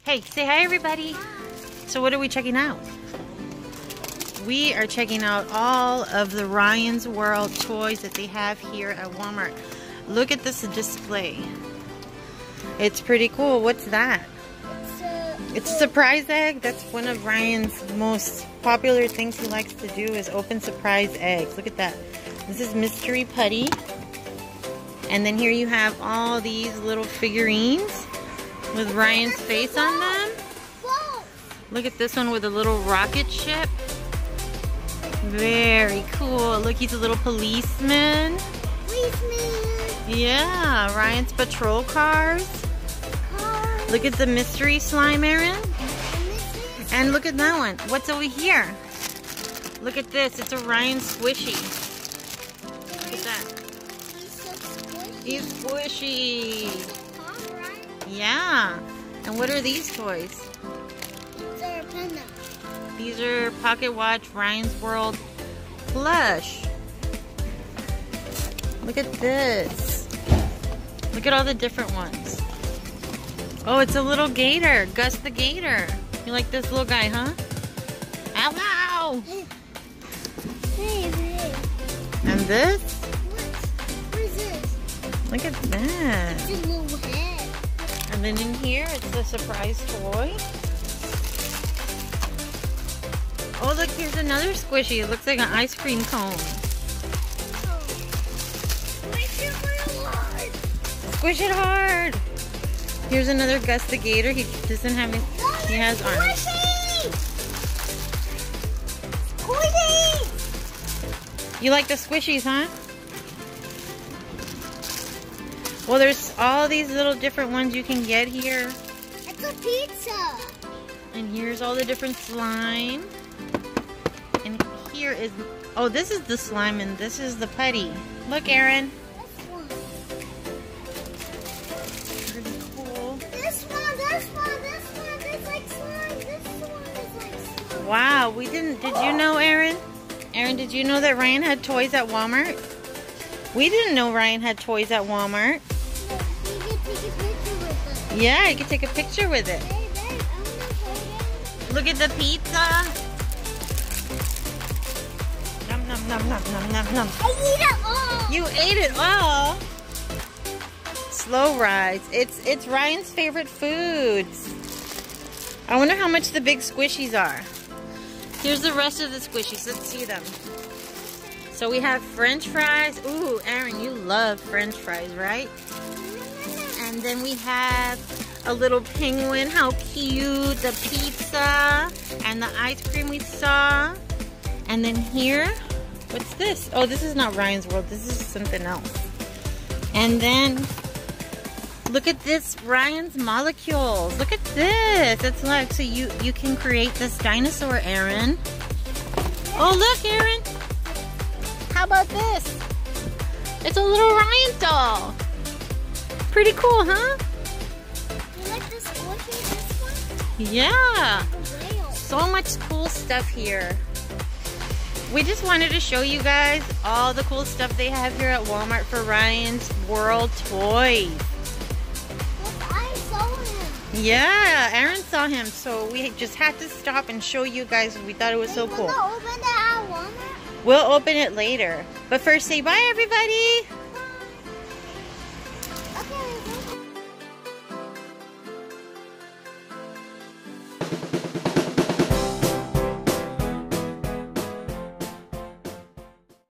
Hey, say hi, everybody. So what are we checking out? We are checking out all of the Ryan's World toys that they have here at Walmart. Look at this display. It's pretty cool. What's that? It's a surprise egg. That's one of Ryan's most popular things he likes to do is open surprise eggs. Look at that. This is mystery putty. And then here you have all these little figurines with Ryan's face on them. Look at this one with a little rocket ship. Very cool. Look, he's a little policeman. Yeah, Ryan's patrol cars. Look at the mystery slime, Aaron. And look at that one. What's over here? Look at this. It's a Ryan squishy. Look at that. He's squishy. Yeah. And what are these toys? These are Panda. These are Pocket Watch Ryan's World Plush. Look at this. Look at all the different ones. Oh, it's a little gator. Gus the Gator. You like this little guy, huh? Ow, ow! Hey. And this? What is this? Look at that. It's a little head. And then in here, it's a surprise toy. Oh, look, here's another squishy. It looks like an ice cream cone. Squish it real hard. Squish it hard. Here's another Gus the Gator. He doesn't have any, he has arms. Squishy! You like the squishies, huh? Well, there's all these little different ones you can get here. It's a pizza. And here's all the different slime. And here is, oh, this is the slime and this is the putty. Look, Aaron. Wow, we didn't, did you know, Aaron? Aaron, did you know that Ryan had toys at Walmart? We didn't know Ryan had toys at Walmart. Yeah, you can take a picture with it. Look at the pizza. Nom, nom, nom, nom, nom, nom, nom. I ate it all. You ate it all? Slow rise. It's Ryan's favorite foods. I wonder how much the big squishies are. Here's the rest of the squishies. Let's see them. So we have French fries. Ooh, Aaron, you love French fries, right? And then we have a little penguin. How cute. The pizza and the ice cream we saw. And then here, what's this? Oh, this is not Ryan's World. This is something else. And then look at this, Ryan's molecules. Look at this. It's like, so you can create this dinosaur, Aaron. Oh, look, Aaron. How about this? It's a little Ryan doll. Pretty cool, huh? You like this squishy, this one? Yeah. So much cool stuff here. We just wanted to show you guys all the cool stuff they have here at Walmart for Ryan's World toys. Yeah, Aaron saw him, so we just had to stop and show you guys. We thought it was so cool. Open it at Walmart? We'll open it later. But first, say bye, everybody.